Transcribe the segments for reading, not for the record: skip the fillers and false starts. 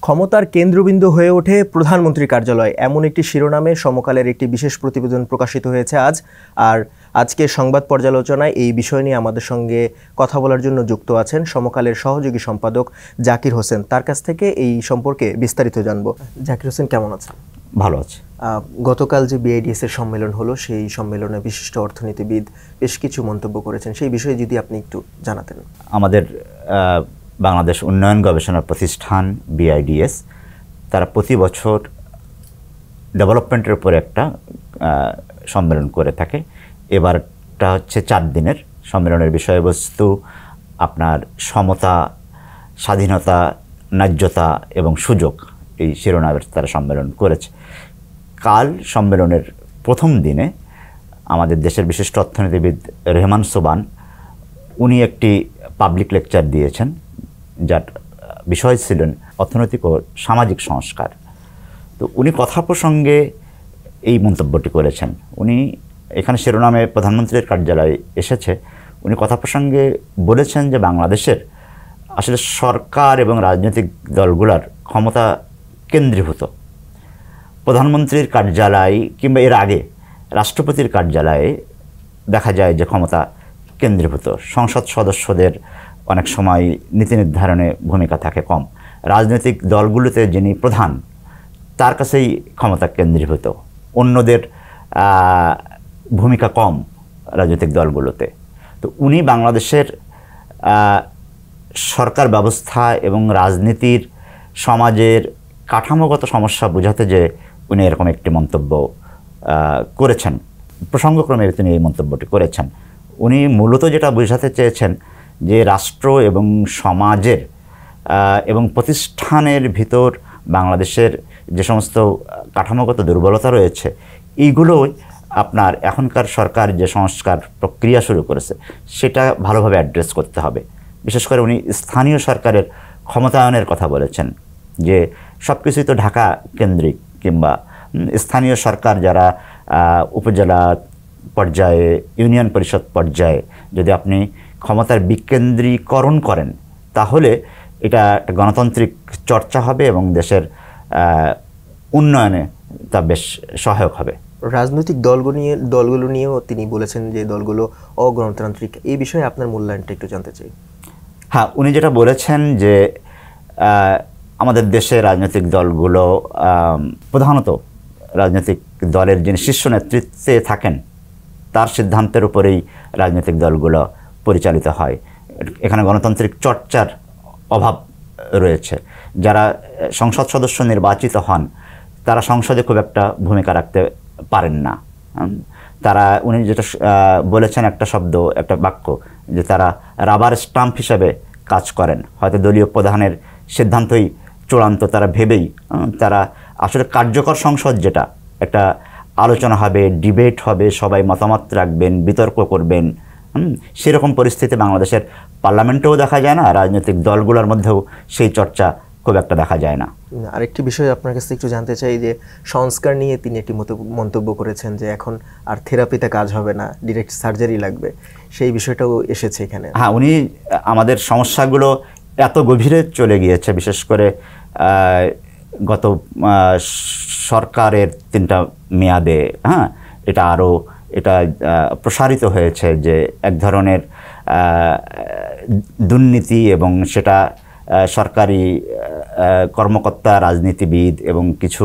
ক্ষমতার কেন্দ্রবিন্দু হয়ে ওঠে প্রধানমন্ত্রীর কার্যালয়, এমন একটি শিরোনামে সমকালের একটি বিশেষ প্রতিবেদন প্রকাশিত হয়েছে আজ। আর আজকের সংবাদ পর্যালোচনায় এই বিষয় নিয়ে আমাদের সঙ্গে কথা বলার জন্য যুক্ত আছেন সমকালের সহযোগী সম্পাদক জাকির হোসেন। তার কাছ থেকে এই সম্পর্কে বিস্তারিত জানবো। জাকির হোসেন, কেমন আছেন? ভালো আছে। গতকাল যে বিআইডিএস এর সম্মেলন হলো, সেই সম্মেলনে বিশিষ্ট অর্থনীতিবিদ বেশ কিছু মন্তব্য করেছেন, সেই বিষয়ে যদি আপনি একটু জানাতেন। আমাদের বাংলাদেশ উন্নয়ন গবেষণা প্রতিষ্ঠান বিআইডিএস তারা প্রতি বছর ডেভেলপমেন্টের উপরে একটা সম্মেলন করে থাকে। এবারটা হচ্ছে 4 দিনের সম্মেলনের বিষয়বস্তু আপনার সমতা, স্বাধীনতা, ন্যায্যতা এবং সুযোগ, এই শিরোনামের তারা সম্মেলন করেছে। কাল সম্মেলনের প্রথম দিনে আমাদের দেশের বিশিষ্ট অর্থনীতিবিদ রেহমান সোবান উনি একটি পাবলিক লেকচার দিয়েছেন, যার বিষয় ছিলেন অর্থনৈতিক ও সামাজিক সংস্কার। তো উনি কথা প্রসঙ্গে এই মন্তব্যটি করেছেন। উনি এখানে শিরোনামে প্রধানমন্ত্রীর কার্যালয়ে এসেছে, উনি কথা প্রসঙ্গে বলেছেন যে বাংলাদেশের আসলে সরকার এবং রাজনৈতিক দলগুলোর ক্ষমতা কেন্দ্রীভূত। প্রধানমন্ত্রীর কার্যালয় কিংবা এর আগে রাষ্ট্রপতির কার্যালয়ে দেখা যায় যে ক্ষমতা কেন্দ্রীভূত। সংসদ সদস্যদের অনেক সময় নীতি নির্ধারণে ভূমিকা থাকে কম। রাজনৈতিক দলগুলোতে যিনি প্রধান, তার কাছেই ক্ষমতা কেন্দ্রীভূত। অন্যদের ভূমিকা কম রাজনৈতিক দলগুলোতে। তো উনি বাংলাদেশের সরকার ব্যবস্থা এবং রাজনীতির, সমাজের কাঠামোগত সমস্যা বোঝাতে যে উনি এরকম একটি মন্তব্য করেছেন। প্রসঙ্গক্রমে তিনি এই মন্তব্যটি করেছেন। উনি মূলত যেটা বোঝাতে চেয়েছেন যে রাষ্ট্র এবং সমাজের এবং প্রতিষ্ঠানের ভিতর বাংলাদেশের যে সমস্ত কাঠামোগত দুর্বলতা রয়েছে, এইগুলোই আপনার এখনকার সরকার যে সংস্কার প্রক্রিয়া শুরু করেছে সেটা ভালোভাবে অ্যাড্রেস করতে হবে। বিশেষ করে উনি স্থানীয় সরকারের ক্ষমতায়নের কথা বলেছেন, যে সব কিছুই তো ঢাকা কেন্দ্রিক, কিংবা স্থানীয় সরকার যারা উপজেলা পর্যায়ে, ইউনিয়ন পরিষদ পর্যায়ে যদি আপনি ক্ষমতার বিকেন্দ্রীকরণ করেন, তাহলে এটা একটা গণতান্ত্রিক চর্চা হবে এবং দেশের উন্নয়নে তা বেশ সহায়ক হবে। রাজনৈতিক দলগুলো নিয়েও তিনি বলেছেন যে দলগুলো অগণতান্ত্রিক। এই বিষয়ে আপনার মূল্যায়নটা একটু জানতে চাই। হ্যাঁ, উনি যেটা বলেছেন যে আমাদের দেশে রাজনৈতিক দলগুলো প্রধানত রাজনৈতিক দলের যিনি শীর্ষ নেতৃত্বে থাকেন তার সিদ্ধান্তের উপরেই রাজনৈতিক দলগুলো পরিচালিত হয়। এখানে গণতান্ত্রিক চর্চার অভাব রয়েছে। যারা সংসদ সদস্য নির্বাচিত হন তারা সংসদে খুব একটা ভূমিকা রাখতে পারেন না। তারা, উনি যেটা বলেছেন, একটা শব্দ, একটা বাক্য, যে তারা রাবার স্টাম্প হিসাবে কাজ করেন। হয়তো দলীয় প্রধানের সিদ্ধান্তই চূড়ান্ত তারা ভেবেই, তারা আসলে কার্যকর সংসদ যেটা একটা আলোচনা হবে, ডিবেট হবে, সবাই মতামত রাখবেন, বিতর্ক করবেন, সেরকম পরিস্থিতি বাংলাদেশের পার্লামেন্টেও দেখা যায় না, রাজনৈতিক দলগুলোর মধ্যেও সেই চর্চা খুব একটা দেখা যায় না। আরেকটি বিষয় আপনার কাছে একটু জানতে চাই, যে সংস্কার নিয়ে তিনি একটি মন্তব্য করেছেন যে এখন আর থেরাপিতে কাজ হবে না, ডিরেক্ট সার্জারি লাগবে। সেই বিষয়টাও এসেছে এখানে। হ্যাঁ, উনি আমাদের সমস্যাগুলো এত গভীরে চলে গিয়েছে, বিশেষ করে গত সরকারের 3টা মেয়াদে, হ্যাঁ, এটা প্রসারিত হয়েছে যে এক ধরনের দুর্নীতি, এবং সেটা সরকারি কর্মকর্তা, রাজনীতিবিদ এবং কিছু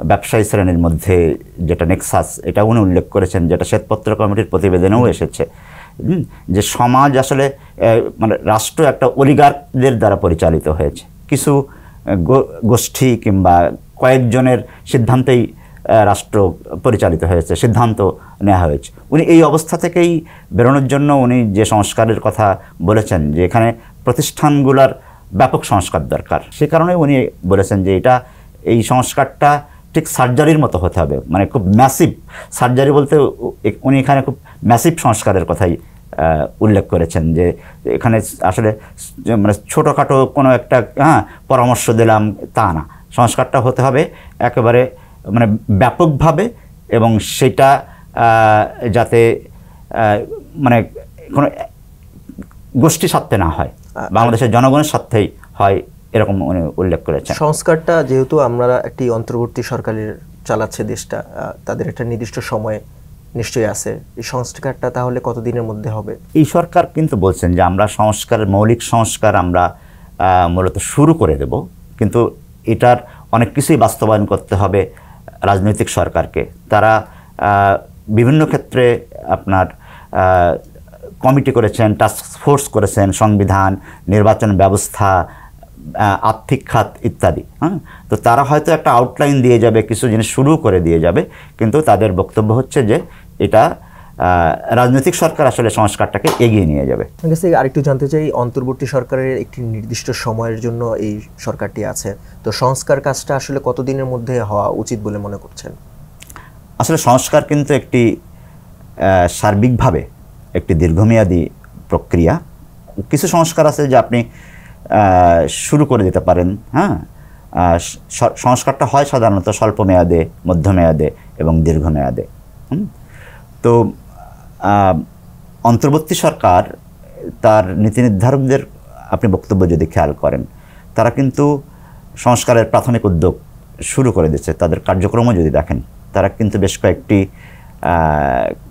ব্যবসায়ী শ্রেণীর মধ্যে যেটা নেক্সাস, এটা উনি উল্লেখ করেছেন, যেটা শ্বেতপত্র কমিটির প্রতিবেদনেও এসেছে, যে সমাজ আসলে মানে রাষ্ট্র একটা অলিগার্কদের দ্বারা পরিচালিত হয়েছে। কিছু গোষ্ঠী কিংবা কয়েকজনের সিদ্ধান্তেই রাষ্ট্র পরিচালিত হয়েছে, সিদ্ধান্ত নেওয়া হয়েছে। উনি এই অবস্থা থেকেই বেরোনোর জন্য উনি যে সংস্কারের কথা বলেছেন, যে এখানে প্রতিষ্ঠানগুলোর ব্যাপক সংস্কার দরকার, সে কারণে উনি বলেছেন যে এই সংস্কারটা ঠিক সার্জারির মতো হতে হবে, মানে খুব ম্যাসিভ সার্জারি বলতে উনি এখানে খুব ম্যাসিভ সংস্কারের কথাই উল্লেখ করেছেন, যে এখানে আসলে মানে ছোটোখাটো কোনো একটা পরামর্শ দিলাম তা না, সংস্কারটা হতে হবে একেবারে মানে ব্যাপকভাবে, এবং সেটা যাতে মানে কোনো গোষ্ঠী স্বার্থে না হয়, বাংলাদেশের জনগণের স্বার্থেই হয়, এরকম উনি উল্লেখ করেছেন। সংস্কারটা যেহেতু আমরা একটি অন্তর্বর্তী সরকারের চালাচ্ছে দেশটা, তাদের একটা নির্দিষ্ট সময় নিশ্চয়ই আছে, এই সংস্কারটা তাহলে কতদিনের মধ্যে হবে? এই সরকার কিন্তু বলছেন যে আমরা সংস্কারের মৌলিক সংস্কার আমরা মূলত শুরু করে দেব, কিন্তু এটার অনেক কিছুই বাস্তবায়ন করতে হবে রাজনৈতিক সরকারকে। তারা বিভিন্ন ক্ষেত্রে আপনার কমিটি করেছেন, টাস্ক ফোর্স করেছেন, সংবিধান, নির্বাচন ব্যবস্থা, আর্থিক খাত ইত্যাদি। হ্যাঁ, তো তারা হয়তো একটা আউটলাইন দিয়ে যাবে, কিছু জিনিস শুরু করে দিয়ে যাবে, কিন্তু তাদের বক্তব্য হচ্ছে যে এটা রাজনৈতিক সরকার আসলে সংস্কারটাকে এগিয়ে নিয়ে যাবে। আমার কাছে আরেকটু জানতে চাই, অন্তর্বর্তী সরকারের একটি নির্দিষ্ট সময়ের জন্য এই সরকারটি আছে, তো সংস্কার কাজটা আসলে কতদিনের মধ্যে হওয়া উচিত বলে মনে করছেন? আসলে সংস্কার কিন্তু একটি সার্বিকভাবে একটি দীর্ঘমেয়াদী প্রক্রিয়া। কিছু সংস্কার আছে যে আপনি শুরু করে দিতে পারেন। হ্যাঁ, সংস্কারটা হয় সাধারণত স্বল্প মেয়াদে, মধ্যমেয়াদে এবং দীর্ঘমেয়াদে। তো অন্তর্বর্তী সরকার তার নীতি নির্ধারকদের আপনি বক্তব্য যদি খেয়াল করেন, তারা কিন্তু সংস্কারের প্রাথমিক উদ্যোগ শুরু করে দিচ্ছে। তাদের কার্যক্রমও যদি দেখেন, তারা কিন্তু বেশ কয়েকটি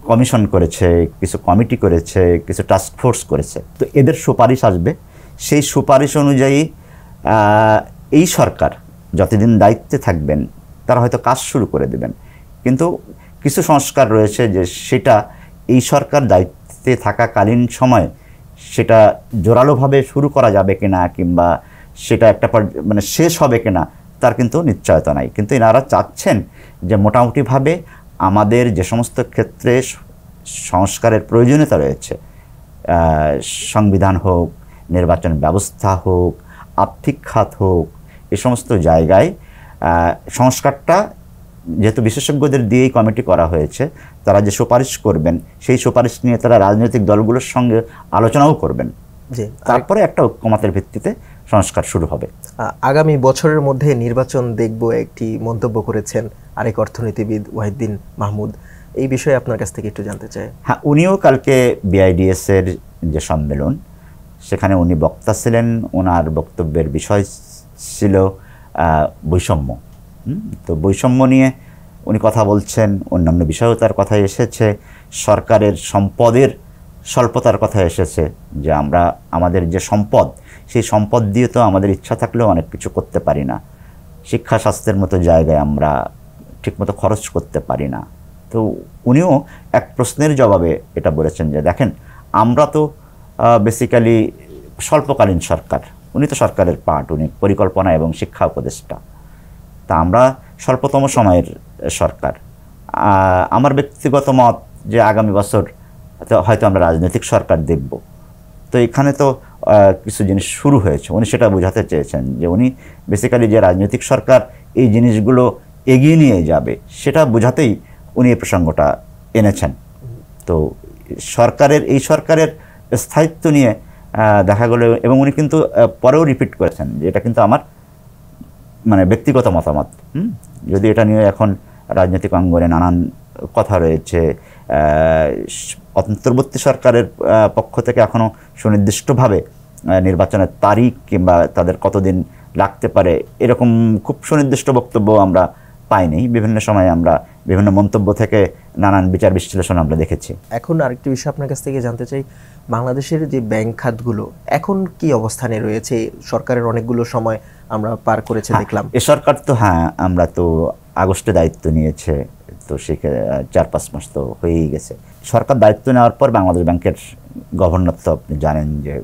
কমিশন করেছে, কিছু কমিটি করেছে, কিছু টাস্ক ফোর্স করেছে। তো এদের সুপারিশ আসবে, সেই সুপারিশ অনুযায়ী এই সরকার যতদিন দায়িত্বে থাকবেন তারা হয়তো কাজ শুরু করে দেবেন। কিন্তু কিছু সংস্কার রয়েছে যে সেটা এই সরকার দায়িত্বে থাকাকালীন সময় সেটা জোরালোভাবে শুরু করা যাবে কিনা, কিংবা সেটা একটা মানে শেষ হবে কিনা, তার কিন্তু নিশ্চয়তা নাই। কিন্তু এনারা চাচ্ছেন যে মোটামুটিভাবে আমাদের যে সমস্ত ক্ষেত্রে সংস্কারের প্রয়োজনীয়তা রয়েছে, সংবিধান হোক, নির্বাচন ব্যবস্থা হোক, আর্থিক খাত হোক, এই সমস্ত জায়গায় সংস্কারটা যেহেতু বিশেষজ্ঞদের দিয়েই কমিটি করা হয়েছে, তারা যে সুপারিশ করবেন সেই সুপারিশ নিয়ে তারা রাজনৈতিক দলগুলোর সঙ্গে আলোচনাও করবেন। তারপরে একটা ঐক্যমতের ভিত্তিতে সংস্কার শুরু হবে। আগামী বছরের মধ্যে নির্বাচন দেখব একটি মন্তব্য করেছেন আরেক অর্থনীতিবিদ ওয়াহিদ্দিন মাহমুদ, এই বিষয়ে আপনার কাছ থেকে একটু জানতে চাই। হ্যাঁ, উনিও কালকে বিআইডিএস এর যে সম্মেলন, সেখানে উনি বক্তা ছিলেন। ওনার বক্তব্যের বিষয় ছিল বৈষম্য। তো বৈষম্য নিয়ে উনি কথা বলছেন, অন্যান্য বিষয়েও তার কথা এসেছে, সরকারের সম্পদের স্বল্পতার কথা এসেছে, যে আমরা আমাদের যে সম্পদ, সেই সম্পদ দিয়ে তো আমাদের ইচ্ছা থাকলেও অনেক কিছু করতে পারি না। শিক্ষা স্বাস্থ্যের মতো জায়গায় আমরা ঠিকমতো খরচ করতে পারি না। তো উনিও এক প্রশ্নের জবাবে এটা বলেছেন যে দেখেন, আমরা তো বেসিক্যালি স্বল্পকালীন সরকার, উনি তো সরকারের পার্ট, উনি পরিকল্পনা এবং শিক্ষা উপদেষ্টা, তা আমরা স্বল্পতম সময়ের সরকার। আমার ব্যক্তিগত মত যে আগামী বছর হয়তো আমরা রাজনৈতিক সরকার দেখব। তো এখানে তো কিছু জিনিস শুরু হয়েছে, উনি সেটা বোঝাতে চেয়েছেন যে উনি বেসিক্যালি যে রাজনৈতিক সরকার এই জিনিসগুলো এগিয়ে নিয়ে যাবে সেটা বোঝাতেই উনি এই প্রসঙ্গটা এনেছেন। তো এই সরকারের স্থায়িত্ব নিয়ে দেখা গেল, এবং উনি কিন্তু পরেও রিপিট করেছেন যে এটা কিন্তু আমার মানে ব্যক্তিগত মতামত। যদি এটা নিয়ে এখন রাজনৈতিক অঙ্গনে নানান কথা রয়েছে, অন্তর্বর্তী সরকারের পক্ষ থেকে এখনও সুনির্দিষ্টভাবে নির্বাচনের তারিখ কিংবা তাদের কতদিন লাগতে পারে এরকম খুব সুনির্দিষ্ট বক্তব্য আমরা পাইনি। বিভিন্ন সময় আমরা বিভিন্ন মন্তব্য থেকে নানান বিচার বিশ্লেষণ আমরা দেখেছি। এখন আরেকটি বিষয় আপনার কাছ থেকে জানতে চাই, বাংলাদেশের যে ব্যাংক খাতগুলো এখন কি অবস্থানে রয়েছে? সরকারের অনেকগুলো সময় আমরা পার করেছে দেখলাম। এ সরকার তো আমরা তো আগস্টে দায়িত্ব নিয়েছে, তো সে 4-5 মাস তো হয়েই গেছে। সরকার দায়িত্ব নেওয়ার পর বাংলাদেশ ব্যাংকের গভর্নর তো আপনি জানেন যে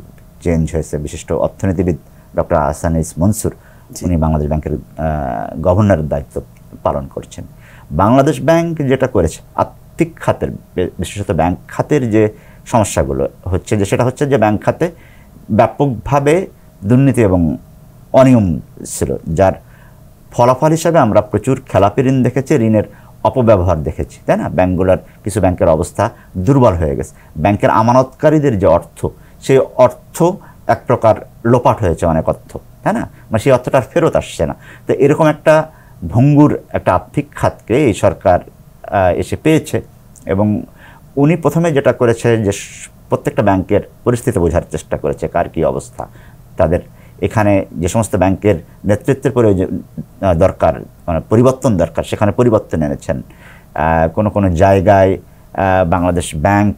চেঞ্জ হয়েছে, বিশিষ্ট অর্থনীতিবিদ ডক্টর আহসানিস মনসুর, উনি বাংলাদেশ ব্যাংকের গভর্নরের দায়িত্ব পালন করছেন। বাংলাদেশ ব্যাংক যেটা করেছে আর্থিক খাতের, বিশেষত ব্যাংক খাতের যে সমস্যাগুলো হচ্ছে, যে সেটা হচ্ছে যে ব্যাংক খাতে ব্যাপকভাবে দুর্নীতি এবং অনিয়ম ছিল, যার ফলাফল হিসাবে আমরা প্রচুর খেলাপি ঋণ দেখেছি, ঋণের অপব্যবহার দেখেছি, তাই না? কিছু ব্যাংকের অবস্থা দুর্বল হয়ে গেছে। ব্যাংকের আমানতকারীদের যে অর্থ, সেই অর্থ এক প্রকার লোপাট হয়েছে, অনেক অর্থ, তাই না? মানে সেই অর্থটা আর ফেরত আসছে না। তো এরকম একটা ভঙ্গুর একটা আর্থিক খাতকে এই সরকার এসে পেয়েছে, এবং উনি প্রথমে যেটা করেছে যে প্রত্যেকটা ব্যাংকের পরিস্থিতি বোঝার চেষ্টা করেছে, কার কী অবস্থা, তাদের এখানে যে সমস্ত ব্যাংকের নেতৃত্বের প্রয়োজন দরকার, মানে পরিবর্তন দরকার, সেখানে পরিবর্তন এনেছেন। কোনো জায়গায় বাংলাদেশ ব্যাংক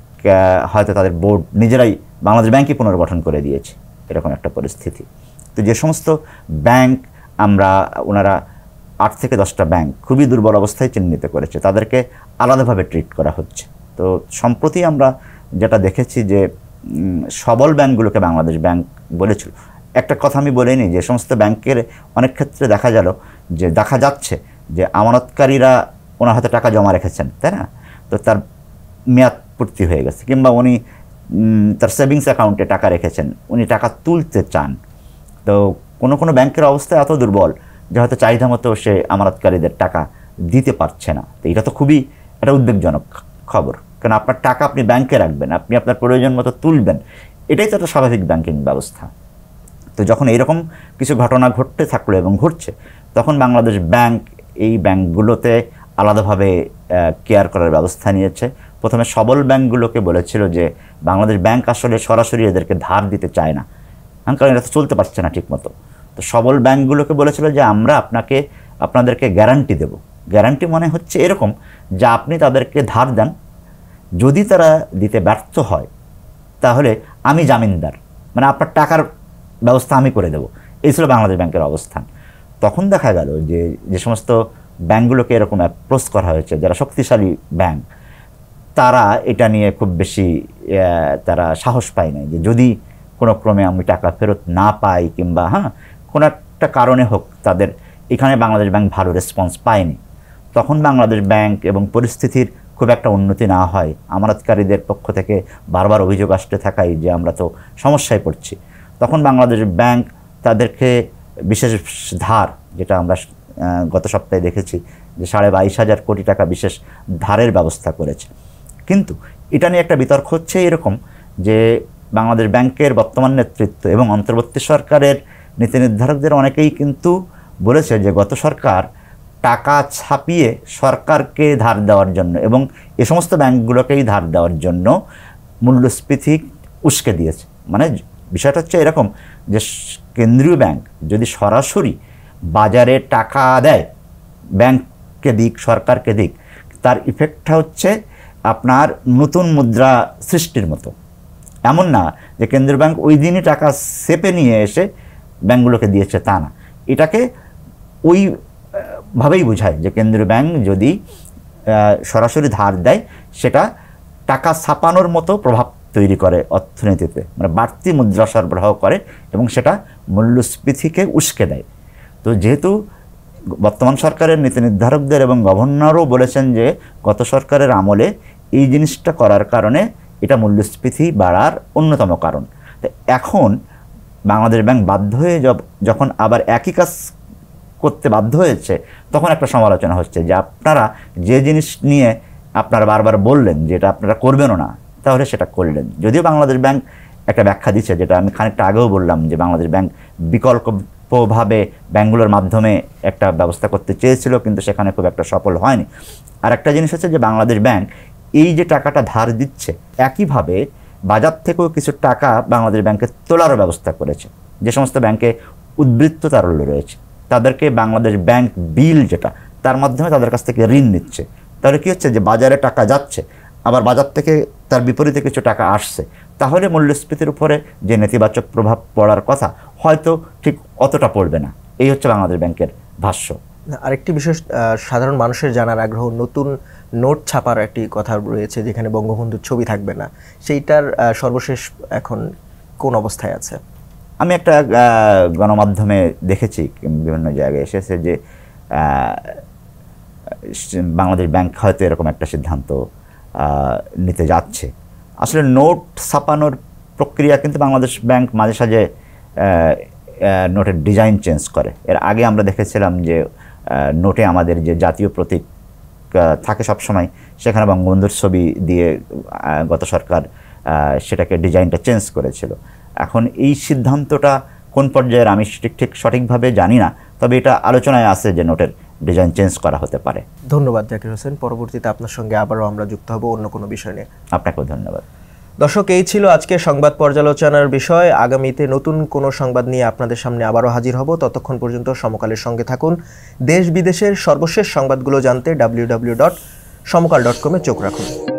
হয়তো তাদের বোর্ড নিজেরাই বাংলাদেশ ব্যাংকই পুনর্গঠন করে দিয়েছে, এরকম একটা পরিস্থিতি। তো যে সমস্ত ব্যাংক ওনারা 8 থেকে 10টা ব্যাংক খুবই দুর্বল অবস্থায় চিহ্নিত করেছে, তাদেরকে আলাদাভাবে ট্রিট করা হচ্ছে। তো সম্প্রতি আমরা যেটা দেখেছি যে সবল ব্যাংকগুলোকে বাংলাদেশ ব্যাংক বলেছিল। একটা কথা আমি বলে নিই, যে সমস্ত ব্যাংকের অনেক ক্ষেত্রে দেখা যাচ্ছে যে আমানতকারীরা ওনার হাতে টাকা জমা রেখেছেন, তাই না? তো তার মেয়াদ পূর্তি হয়ে গেছে, কিংবা উনি তার সেভিংস অ্যাকাউন্টে টাকা রেখেছেন, উনি টাকা তুলতে চান। তো কোনো ব্যাংকের অবস্থা এত দুর্বল যে হয়তো চাহিদা মতো সে আমানতকারীদের টাকা দিতে পারছে না। তো এটা তো খুবই একটা উদ্বেগজনক খবর, কারণ আপনার টাকা আপনি ব্যাংকে রাখবেন, আপনি আপনার প্রয়োজন মতো তুলবেন, এটাই তো একটা স্বাভাবিক ব্যাংকিং ব্যবস্থা। তো যখন এইরকম কিছু ঘটনা ঘটতে থাকলো এবং ঘটছে, তখন বাংলাদেশ ব্যাংক এই ব্যাংকগুলোতে আলাদাভাবে কেয়ার করার ব্যবস্থা নিয়েছে। প্রথমে সবল ব্যাংকগুলোকে বলেছিল যে বাংলাদেশ ব্যাংক আসলে সরাসরি এদেরকে ধার দিতে চায় না, কারণ এটা তো চলতে পারছে না ঠিকমতো। তো সবল ব্যাংকগুলোকে বলেছিল যে আমরা আপনাদেরকে গ্যারান্টি দেব। গ্যারান্টি মনে হচ্ছে এরকম যে আপনি তাদেরকে ধার দেন, যদি তারা দিতে ব্যর্থ হয় তাহলে আমি জামিনদার, মানে আপনার টাকার ব্যবস্থা আমি করে দেব। এই ছিল বাংলাদেশ ব্যাংকের অবস্থান। তখন দেখা গেল যে সমস্ত ব্যাংকগুলোকে এরকম অ্যাপ্রোচ করা হয়েছে, যারা শক্তিশালী ব্যাংক, তারা এটা নিয়ে খুব বেশি তারা সাহস পায় নাই, যে যদি কোনো ক্রমে আমি টাকা ফেরত না পাই, কিংবা কোনো একটা কারণে হোক তাদের এখানে বাংলাদেশ ব্যাংক ভালো রেসপন্স পায়নি। তখন বাংলাদেশ ব্যাংক এবং পরিস্থিতির খুব একটা উন্নতি না হয়, আমানতকারীদের পক্ষ থেকে বারবার অভিযোগ আসতে থাকায় যে আমরা তো সমস্যায় পড়ছি, তখন বাংলাদেশ ব্যাংক তাদেরকে বিশেষ ধার, যেটা আমরা গত সপ্তাহে দেখেছি যে 22,500 কোটি টাকা বিশেষ ধারের ব্যবস্থা করেছে। কিন্তু এটা নিয়ে একটা বিতর্ক হচ্ছে এরকম যে বাংলাদেশ ব্যাংকের বর্তমান নেতৃত্ব এবং অন্তর্বর্তী সরকারের নীতি নির্ধারকদের অনেকেই কিন্তু বলেছে যে গত সরকার টাকা ছাপিয়ে সরকারকে ধার দেওয়ার জন্য এবং এ সমস্ত ব্যাংকগুলোকেই ধার দেওয়ার জন্য মূল্যস্ফীতি উস্কে দিয়েছে। মানে বিষয়টা হচ্ছে এরকম যে কেন্দ্রীয় ব্যাংক যদি সরাসরি বাজারে টাকা দেয়, ব্যাংককে দিক, সরকারকে দিক, তার ইফেক্টটা হচ্ছে আপনার নতুন মুদ্রা সৃষ্টির মতো। এমন না যে কেন্দ্রীয় ব্যাংক ওই দিনই টাকা চেপে নিয়ে এসে ব্যাংকগুলোকে দিয়েছে, তা না। এটাকে ওইভাবেই বোঝায় যে কেন্দ্রীয় ব্যাংক যদি সরাসরি ধার দেয়, সেটা টাকা ছাপানোর মতো প্রভাব তৈরি করে অর্থনীতিতে, মানে বাড়তি মুদ্রা সরবরাহ করে এবং সেটা মূল্যস্ফীতিকে উস্কে দেয়। তো যেহেতু বর্তমান সরকারের নীতি নির্ধারকদের এবং গভর্নরও বলেছেন যে গত সরকারের আমলে এই জিনিসটা করার কারণে এটা মূল্যস্ফীতি বাড়ার অন্যতম কারণ। তো এখন বাংলাদেশ ব্যাংক বাধ্য হয়ে যখন আবার একই কাজ করতে বাধ্য হয়েছে, তখন একটা সমালোচনা হচ্ছে যে আপনারা যে জিনিস নিয়ে আপনারা বারবার বললেন যে এটা আপনারা করবেনও না, তাহলে সেটা করলেন। যদিও বাংলাদেশ ব্যাংক একটা ব্যাখ্যা দিচ্ছে, যেটা আমি খানিকটা আগেও বললাম, যে বাংলাদেশ ব্যাংক বিকল্পভাবে ব্যাংকগুলোর মাধ্যমে একটা ব্যবস্থা করতে চেয়েছিল, কিন্তু সেখানে খুব একটা সফল হয়নি। আর একটা জিনিস হচ্ছে যে বাংলাদেশ ব্যাংক এই যে টাকাটা ধার দিচ্ছে, একইভাবে বাজার থেকেও কিছু টাকা বাংলাদেশ ব্যাংকে তোলারও ব্যবস্থা করেছে। যে সমস্ত ব্যাংকে উদ্বৃত্ত তারল্য রয়েছে, তাদেরকে বাংলাদেশ ব্যাংক বিল, যেটা তার মাধ্যমে তাদের কাছ থেকে ঋণ নিচ্ছে। তাহলে কী হচ্ছে যে বাজারে টাকা যাচ্ছে, আবার বাজার থেকে তার বিপরীতে কিছু টাকা আসছে, তাহলে মূল্যস্ফীতির উপরে যে নেতিবাচক প্রভাব পড়ার কথা হয়তো ঠিক অতটা পড়বে না। এই হচ্ছে বাংলাদেশ ব্যাংকের ভাষ্য। আরেকটি বিষয় সাধারণ মানুষের জানার আগ্রহ, নতুন নোট ছাপার একটি কথা রয়েছে যেখানে বঙ্গবন্ধুর ছবি থাকবে না, সেইটার সর্বশেষ এখন কোন অবস্থায় আছে? আমি একটা গণমাধ্যমে দেখেছি, বিভিন্ন জায়গায় এসেছে যে বাংলাদেশ ব্যাংক হয়তো এরকম একটা সিদ্ধান্ত নিতে যাচ্ছে। আসলে নোট ছাপানোর প্রক্রিয়া কিন্তু বাংলাদেশ ব্যাংক মাঝে সাঝে নোটের ডিজাইন চেঞ্জ করে। এর আগে আমরা দেখেছিলাম যে নোটে আমাদের যে জাতীয় প্রতীক থাকে সবসময়, সেখানে বঙ্গবন্ধুর ছবি দিয়ে গত সরকার সেটাকে ডিজাইনটা চেঞ্জ করেছিল। এখন এই সিদ্ধান্তটা কোন পর্যায়ের আমি ঠিক সঠিকভাবে জানি না, তবে এটা আলোচনায় আছে যে নোটের ডিজাইন চেঞ্জ করা হতে পারে। ধন্যবাদ জাকির হোসেন। পরবর্তীতে আপনার সঙ্গে আবারও আমরা যুক্ত হব অন্য কোনো বিষয় নিয়ে। আপনাকেও ধন্যবাদ। দর্শক, এই ছিল আজকে সংবাদ পর্যালোচনার বিষয়। আগামীতে নতুন কোনো সংবাদ নিয়ে আপনাদের সামনে আবারও হাজির হব। ততক্ষণ পর্যন্ত সমকালের সঙ্গে থাকুন। দেশ বিদেশের সর্বশেষ সংবাদগুলো জানতে www.সমকাল.com চোখ রাখুন।